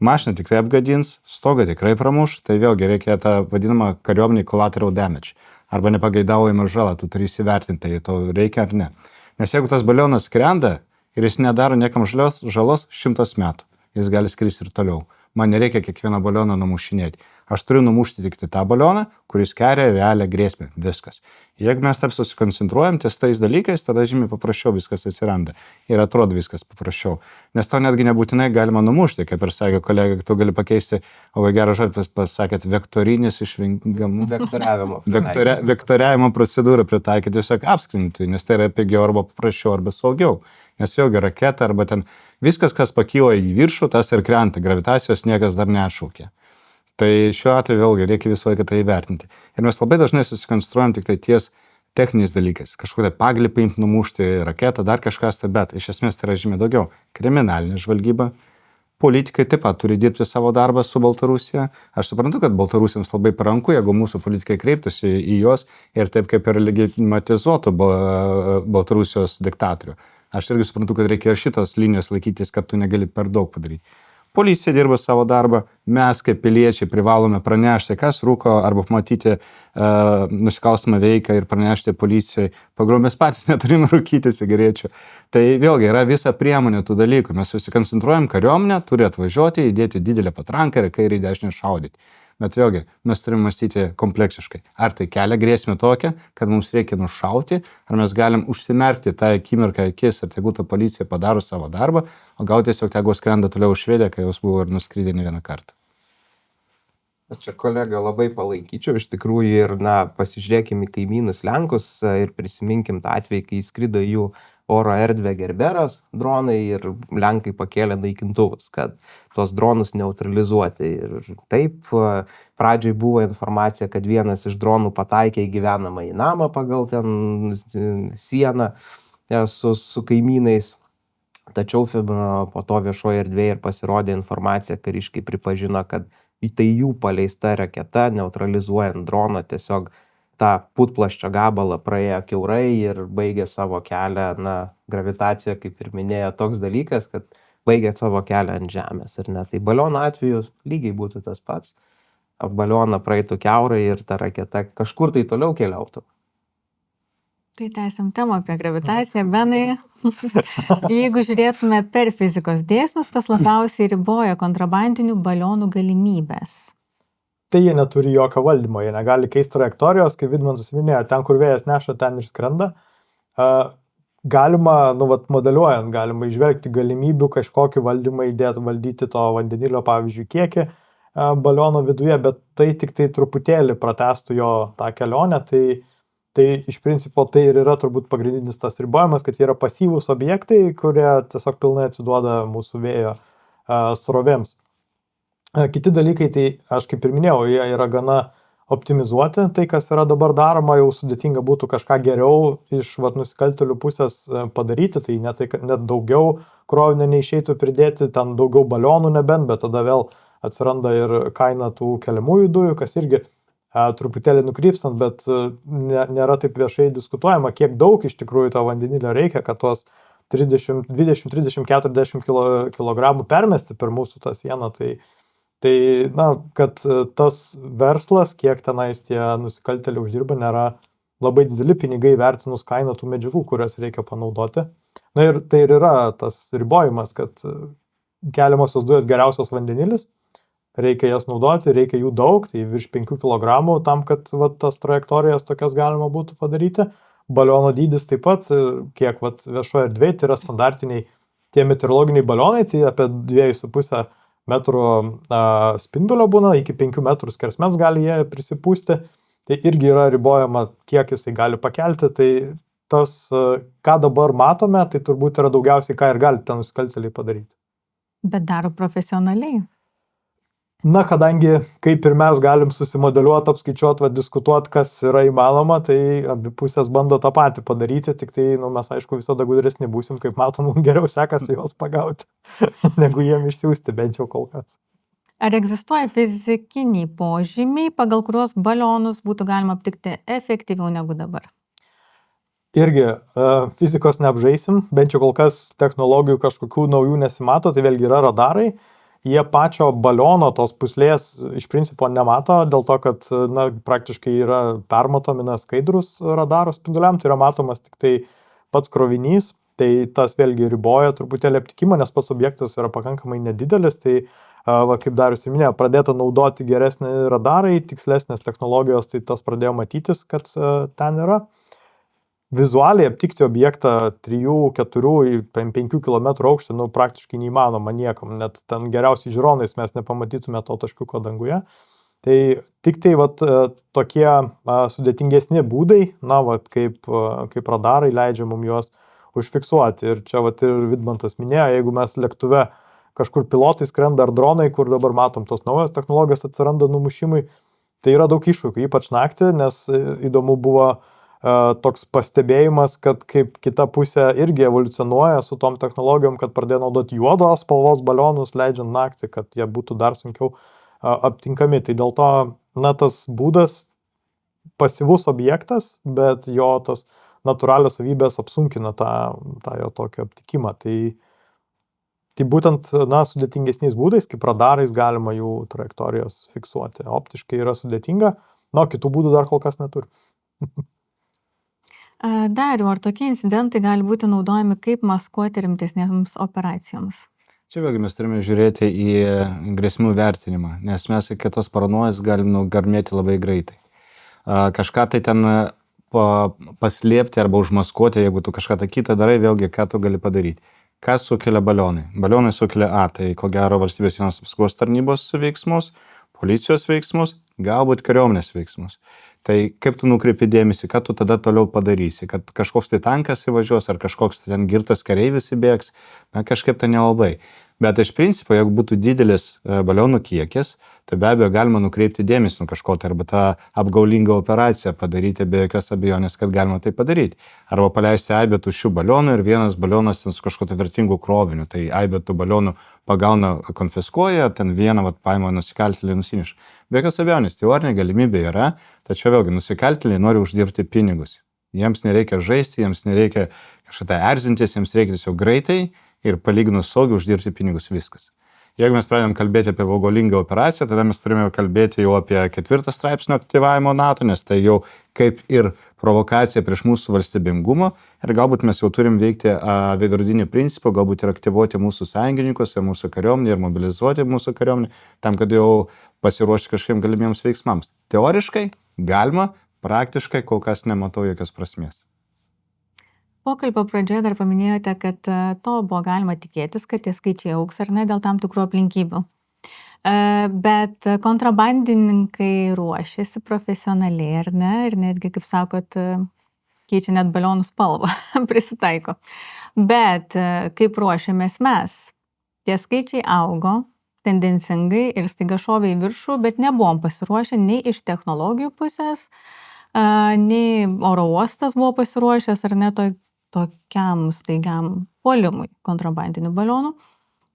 mašiną tikrai apgadins, stogą tikrai pramuš, tai vėlgi reikia tą vadinamą kariuomenį collateral damage. Arba nepageidaujamą žalą, tu turi įsivertinti, tai to reikia ar ne. Nes jeigu tas balionas skrenda ir jis nedaro niekam žalos 100 metų, jis gali skristi ir toliau. Man nereikia kiekvieną balioną numušinėti. Aš turiu numušti tik tą balioną, kuris kelia realią grėsmę. Viskas. Jeigu mes taip susikoncentruojam ties tais dalykais, tada žymiai paprasčiau viskas atsiranda. Ir atrodo viskas paprasčiau. Nes to netgi nebūtinai galima numušti, kaip ir sakė kolega, tu gali pakeisti, labai gerą žodį pasakėt, vektorinis išvengiamų. Vektoriavimo procedūrą pritaikyti tiesiog apskrintui, nes tai yra pigiau arba paprasčiau arba saugiau. Nes vėlgi raketa arba ten viskas, kas pakyla į viršų, tas ir krenta. Gravitacijos niekas dar neatšaukė. Tai šiuo atveju vėlgi reikia visą laiką tai įvertinti. Ir mes labai dažnai susikonstruojam tik tai ties techniniais dalykais. Kažkokią pagalį paimti, numušti, raketą, dar kažkas, bet iš esmės tai yra žymiai daugiau. Kriminalinė žvalgyba. Politikai taip pat turi dirbti savo darbą su Baltarusija. Aš suprantu, kad Baltarusiams labai paranku, jeigu mūsų politikai kreiptųsi į juos ir taip kaip ir legitimizuotų Baltarusijos diktatorių. Aš irgi suprantu, kad reikia ir šitos linijos laikytis, kad tu negali per daug padaryti. Policija dirba savo darbą, mes kaip piliečiai privalome pranešti, kas rūko, arba matyti nusikalstamą veiką ir pranešti policijai. Pagaliau mes patys neturime rūkyti cigarečių. Tai vėlgi yra visa priemonė tų dalykų. Mes susikoncentruojam, kariuomenė turi atvažiuoti, įdėti didelę patranką ir kairį dešinį šaudyti. Bet vėlgi, mes turime mąstyti kompleksiškai. Ar tai kelia grėsmę tokią, kad mums reikia nušauti, ar mes galim užsimerkti tą akimirką akis ir tegu ta policija padaro savo darbą, o gal tiesiog tegu skrenda toliau už Švediją, kai jos buvo ir nuskridę ne vieną kartą. Čia kolega labai palaikyčiau iš tikrųjų ir pasižiūrėkim į kaimynus Lenkus ir prisiminkim tą atvejį, kai įskrido jų oro erdvę Gerberas dronai ir Lenkai pakėlė naikintuvus, kad tos dronus neutralizuoti. Ir taip, pradžioj buvo informacija, kad vienas iš dronų pataikė į gyvenamąjį namą pagal ten sieną su kaimynais. Tačiau po to viešoje erdvėje ir pasirodė informacija, kariškiai pripažino, kad tai jų paleista raketa, neutralizuojant droną, tiesiog tą putplasčio gabalą praėjo kiaurai ir baigė savo kelią, gravitacija, kaip ir minėjo, toks dalykas, kad baigė savo kelią ant žemės, ar ne? Tai baliono atveju lygiai būtų tas pats. Balioną praeitų kiaurai ir ta raketa kažkur tai toliau keliautų. Tai tęsiam temą apie gravitaciją. Benai, jeigu žiūrėtume per fizikos dėsnius, kas labiausiai riboja kontrabandinių balionų galimybės? Tai jie neturi jokio valdymo, jie negali keisti trajektorijos, kaip Vidmantas minėjo, ten, kur vėjas neša, ten ir skrenda. Galima, modeliuojant, galima išvelgti galimybių kažkokį valdymą įdėti, valdyti to vandenilio, pavyzdžiui, kiekį baliono viduje, bet tai tik tai truputėlį pratęstų jo tą kelionę, tai iš principo tai ir yra turbūt pagrindinis tas ribojimas, kad jie yra pasyvūs objektai, kurie tiesiog pilnai atsiduoda mūsų vėjo srovėms. Kiti dalykai, tai aš kaip ir minėjau, jie yra gana optimizuoti, tai kas yra dabar daroma, jau sudėtinga būtų kažką geriau iš nusikaltėlių pusės padaryti, tai net daugiau krovinio neišeitų pridėti, ten daugiau balionų nebent, bet tada vėl atsiranda ir kaina tų keliamųjų dujų, kas irgi truputėlį nukrypstant, bet nėra taip viešai diskutuojama, kiek daug iš tikrųjų to vandenilio reikia, kad tuos 20, 30, 40 kilogramų permesti per mūsų tą sieną. Tai kad tas verslas, kiek tenais tie nusikaltėliai uždirba, nėra labai dideli pinigai vertinus kainą tų medžiagų, kurias reikia panaudoti. Ir tai ir yra tas ribojimas, kad keliamosios dujos geriausios vandenilis, reikia jas naudoti, reikia jų daug, tai virš 5 kg tam, kad tas trajektorijas tokias galima būtų padaryti. Baliono dydis taip pat, kiek viešoje erdvėje, tai yra standartiniai tie meteorologiniai balionai, tai apie 2,5 metrų spindulio būna, iki 5 metrų skersmens gali jie prisipūsti, tai irgi yra ribojama, kiek jisai gali pakelti, tai tas, ką dabar matome, tai turbūt yra daugiausiai, ką ir gali ten nusikaltėliai padaryti. Bet daro profesionaliai. Kadangi kaip ir mes galim susimodeliuoti, apskaičiuoti, diskutuoti, kas yra įmanoma, tai abi pusės bando tą patį padaryti, tik tai mes aišku visada gudresni būsim, kaip matom, geriau sekasi juos pagauti, negu jiem išsiųsti, bent jau kol kas. Ar egzistuoja fizikiniai požymiai, pagal kuriuos balionus būtų galima aptikti efektyviau negu dabar? Irgi fizikos neapžaisim, bent jau kol kas technologijų kažkokių naujų nesimato, tai vėlgi yra radarai. Jie pačio baliono tos puslės iš principo nemato, dėl to, kad praktiškai yra permatomi skaidrus radaro spinduliam, tai yra matomas tik tai pats krovinys, tai tas vėlgi riboja truputėlį aptikimą, nes pats objektas yra pakankamai nedidelis, tai kaip Darius minėjo, pradėta naudoti geresni radarai, tikslesnės technologijos, tai tas pradėjo matytis, kad ten yra. Vizualiai aptikti objektą 3, 4, 5 km aukštį, praktiškai neįmanoma niekam, net ten geriausiai žiūronais mes nepamatytume to taškiuko danguje. Tai tik tai tokie sudėtingesni būdai, kaip radarai leidžia mums juos užfiksuoti. Ir čia ir Vidmantas minėjo, jeigu mes lėktuve kažkur pilotai skrenda ar dronai, kur dabar matom tos naujos technologijos atsiranda numušimui, tai yra daug iššūkių, ypač naktį, nes įdomu buvo toks pastebėjimas, kad kaip kita pusė irgi evoliucionuoja su tom technologijom, kad pradėjo naudoti juodos spalvos balionus, leidžiant naktį, kad jie būtų dar sunkiau aptinkami. Tai dėl to, tas būdas pasyvus objektas, bet jo tas natūralios savybės apsunkina tą jo tokį aptikimą. Tai Tai būtent, sudėtingesniais būdais, kaip radarais galima jų trajektorijas fiksuoti. Optiškai yra sudėtinga, kitų būdų dar kol kas neturi. Dariau, ar tokie incidentai gali būti naudojami kaip maskuoti rimtesnėms operacijoms? Čia vėlgi mes turime žiūrėti į grėsmių vertinimą, nes mes iki tos paranojas galim nugarmėti labai greitai. Kažką tai ten paslėpti arba užmaskuoti, jeigu tu kažką tai kitą darai, vėlgi ką tu gali padaryti. Kas sukelia balionai? Balionai sukelia tai ko gero valstybės sienos apsaugos tarnybos veiksmus, policijos veiksmus, galbūt kariuomenės veiksmus. Tai kaip tu nukreipi dėmesį, ką tu tada toliau padarysi, kad kažkoks tai tankas įvažiuos ar kažkoks ten girtas kareivis įbėgs, kažkaip tai nelabai. Bet iš principo, jeigu būtų didelis balionų kiekis, tai be abejo galima nukreipti dėmesį nuo kažko, tai arba tą apgaulingą operaciją padaryti be jokios abejonės, kad galima tai padaryti. Arba paleisti aibę tuščių balionų ir vienas balionas su kažkokiu vertingu kroviniu, tai aibę tų balionų pagauna, konfiskuoja, ten vieną paima nusikaltėlį nusineša. Be jokios abejonės, teorinė galimybė yra, tačiau vėlgi nusikaltėliai nori uždirbti pinigus. Jiems nereikia žaisti, jiems nereikia kažką erzintis, jiems reikia tiesiog greitai ir palyginus saugiai uždirbti pinigus, viskas. Jeigu mes pradedam kalbėti apie apgaulingą operaciją, tada mes turime kalbėti jau apie 4 straipsnio aktyvavimo NATO, nes tai jau kaip ir provokacija prieš mūsų valstybingumą ir galbūt mes jau turim veikti veidrodinį principą, galbūt ir aktyvuoti mūsų sąjungininkus ir mūsų kariuomenę ir mobilizuoti mūsų kariuomenę tam, kad jau pasiruošti kažkokiem galimiems veiksmams. Teoriškai galima, praktiškai kol kas nematau jokios prasmės. Pokalbio pradžioje dar paminėjote, kad to buvo galima tikėtis, kad tie skaičiai augs ar ne dėl tam tikrų aplinkybių. Bet kontrabandininkai ruošiasi profesionaliai ar ne ir netgi, kaip sakot, keičia net balionų spalvą, prisitaiko. Bet kaip ruošiamės mes? Tie skaičiai augo tendencingai ir staiga šovė į viršų, bet nebuvom pasiruošę nei iš technologijų pusės, nei oro uostas buvo pasiruošęs ar ne tokiam staigiam puolimui kontrabandinių balionų.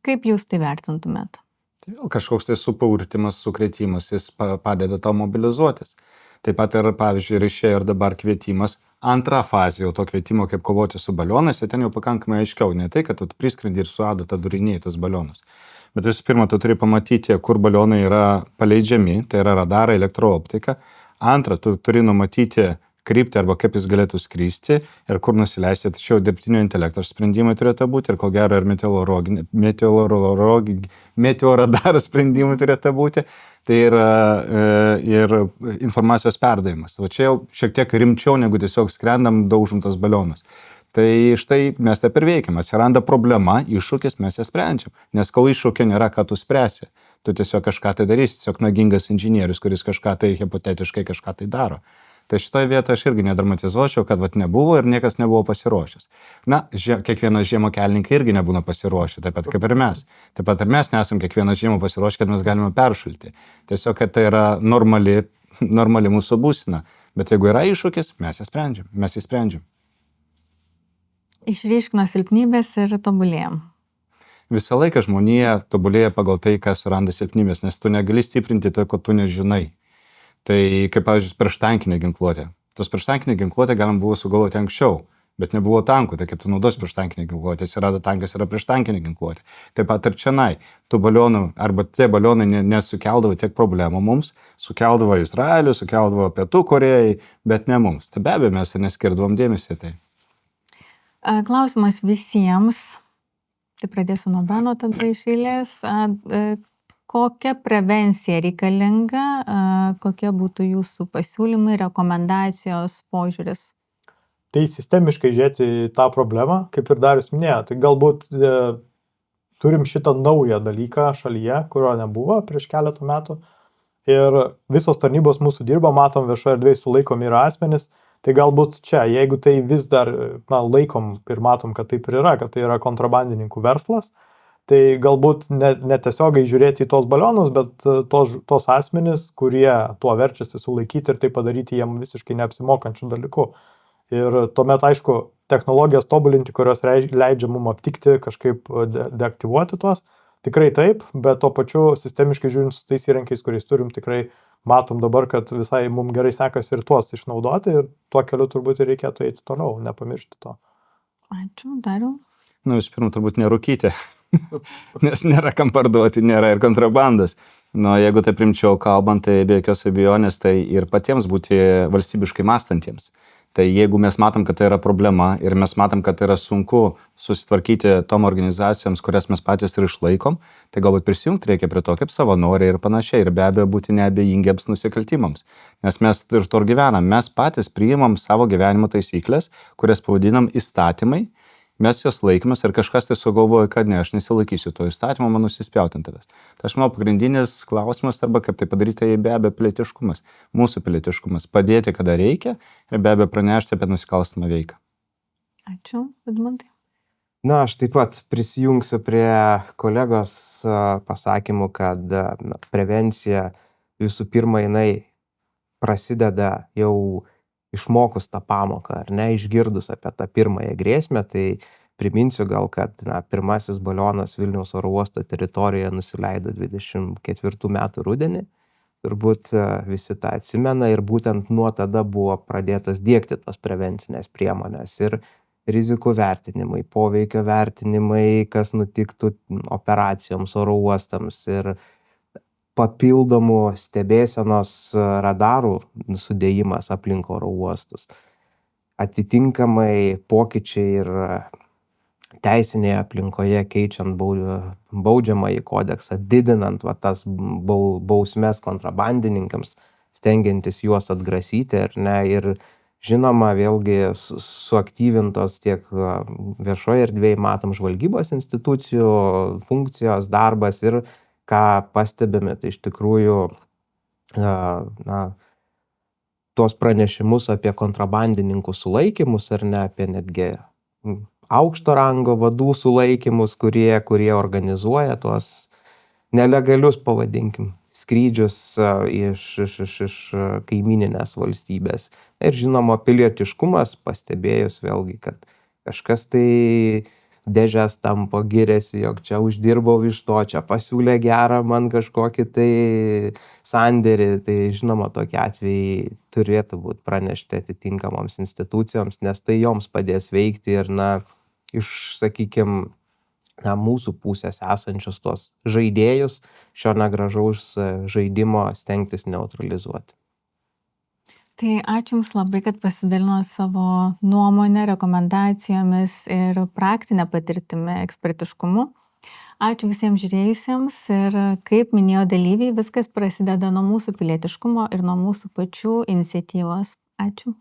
Kaip jūs tai vertintumėt? Tai vėl kažkoks tai supurtimas, sukrėtimas, jis padeda tau mobilizuotis. Taip pat ir, pavyzdžiui, ir išėjo ir dabar kvietimas, antra fazė jau to kvietimo, kaip kovoti su balionais, ir ten jau pakankamai aiškiau, ne tai, kad tu priskrendi ir su adata durinėjai tos balionus. Bet visų pirma, tu turi pamatyti, kur balionai yra paleidžiami, tai yra radarai, elektrooptika. Antra, tu turi numatyti kryptį arba kaip jis galėtų skristi ir kur nusileisti, tačiau dirbtinio intelekto sprendimai turėtų būti ir ko gero ir meteoradaro sprendimai turėtų būti, tai yra ir informacijos perdavimas. O čia jau šiek tiek rimčiau negu tiesiog skrendam daužom tos balionus. Tai štai mes taip ir veikiam, atsiranda problema, iššūkis, mes ją sprendžiam, nes kol iššūkio nėra, ką tu spręsi, tu tiesiog kažką tai darysi, tiesiog nagingas inžinierius, kuris kažką tai hipotetiškai kažką tai daro. Tai šitoje vietoje aš irgi nedramatizuočiau, kad nebuvo ir niekas nebuvo pasiruošęs. Kiekvieną žiemą kelininkai irgi nebūna pasiruošę, taip pat kaip ir mes. Taip pat ir mes nesam kiekvieną žiemą pasiruošę, kad mes galime peršalti. Tiesiog, kad tai yra normali mūsų būsena. Bet jeigu yra iššūkis, mes jį sprendžiam. Išryškino silpnybės ir tobulėjam. Visą laiką žmonija tobulėja pagal tai, ką suranda silpnybės, nes tu negali stiprinti to, ko tu nežinai. Tai kaip, pavyzdžiui, prieštankinė ginkluotė. Tos prieštankinė ginkluotė galim buvo sugalvoti anksčiau, bet nebuvo tankų, tai kaip tu naudos prieštankinė ginkluotė, atsirado tankas, yra prieštankinė ginkluotė. Taip pat ir čianai, tų balionų, arba tie balionai nesukeldavo tiek problemų mums, sukeldavo Izraeliui, sukeldavo Pietų Korėjai, bet ne mums. Tai be abejo mes ir neskirdavom dėmesį tai. Klausimas visiems, tai pradėsiu nuo Beno tada iš eilės. Kokia prevencija reikalinga, kokie būtų jūsų pasiūlymai, rekomendacijos, požiūris? Tai sistemiškai žiūrėti į tą problemą, kaip ir Darius minėjo, tai galbūt turim šitą naują dalyką šalyje, kurio nebuvo prieš keletą metų ir visos tarnybos mūsų dirba, matom viešoje erdvėje sulaikomi yra asmenys, tai galbūt čia, jeigu tai vis dar laikom ir matom, kad taip ir yra, kad tai yra kontrabandininkų verslas, tai galbūt netiesiogai žiūrėti į tos balionus, bet tos asmenys, kurie tuo verčiasi sulaikyti ir tai padaryti jiem visiškai neapsimokančių dalykų. Ir tuomet, aišku, technologijas tobulinti, kurios leidžia mum aptikti, kažkaip deaktyvuoti tuos, tikrai taip, bet tuo pačiu sistemiškai žiūrint su tais įrankiais, kuriais turim, tikrai matom dabar, kad visai mum gerai sekasi ir tuos išnaudoti ir tuo keliu turbūt ir reikėtų eiti toliau, nepamiršti to. Ačiū, Dariau. Nu, jūs pirmą turbūt nerūkyti, nes nėra kam parduoti, nėra ir kontrabandos. Nu, jeigu tai primčiau kalbant, tai be jokios abejonės, tai ir patiems būti valstybiškai mąstantiems. Tai jeigu mes matom, kad tai yra problema ir mes matom, kad tai yra sunku susitvarkyti tom organizacijoms, kurias mes patys ir išlaikom, tai galbūt prisijungti reikia prie to kaip savanoriai ir panašiai. Ir be abejo būti neabejingiems nusikaltimams. Nes mes ir to gyvenam. Mes patys priimam savo gyvenimo taisyklės, kurias pavadinam įstatymai. Mes jos laikomės ir kažkas tai sugalvoja, kad ne, aš nesilaikysiu to įstatymo, man nusispjauti ant tavęs. Tai aš manau, pagrindinis klausimas arba kaip tai padaryti, tai be abejo pilietiškumas, mūsų pilietiškumas, padėti, kada reikia ir be abejo pranešti apie nusikalstamą veiką. Ačiū, Vidmantai. Na, aš taip pat prisijungsiu prie kolegos pasakymų, kad prevencija visų pirma jinai prasideda jau išmokus tą pamoką, ar ne, išgirdus apie tą pirmąją grėsmę, tai priminsiu gal, kad pirmasis balionas Vilniaus oro uosto teritorijoje nusileido 24 metų rudenį. Turbūt visi tą atsimena ir būtent nuo tada buvo pradėtas diegti tos prevencinės priemonės ir rizikų vertinimai, poveikio vertinimai, kas nutiktų operacijoms oro uostams ir papildomų stebėsenos radarų sudėjimas aplink oro uostus. Atitinkamai pokyčiai ir teisinėje aplinkoje keičiant baudžiamąjį kodeksą, didinant tas bausmes kontrabandininkams, stengiantis juos atgrasyti ar ne. Ir žinoma, vėlgi suaktyvintos tiek viešoje erdvėje matom žvalgybos institucijų funkcijos, darbas ir ką pastebime, tai iš tikrųjų tuos pranešimus apie kontrabandininkų sulaikymus ar ne, apie netgi aukšto rango vadų sulaikymus, kurie organizuoja tuos nelegalius, pavadinkim, skrydžius iš kaimyninės valstybės. Ir žinoma, pilietiškumas, pastebėjus vėlgi, kad kažkas tai dėžes tampo, giriasi, jog čia uždirbau iš to, čia pasiūlė gerą man kažkokį tai sandėrį, tai žinoma, tokie atvejai turėtų būti pranešti atitinkamoms institucijoms, nes tai joms padės veikti ir sakykime, mūsų pusės esančius tos žaidėjus šio negražaus žaidimo stengtis neutralizuoti. Tai ačiū Jums labai, kad pasidalinot savo nuomonę, rekomendacijomis ir praktinę patirtimį, ekspertiškumu. Ačiū visiems žiūrėjusiems ir kaip minėjo dalyviai, viskas prasideda nuo mūsų pilietiškumo ir nuo mūsų pačių iniciatyvos. Ačiū.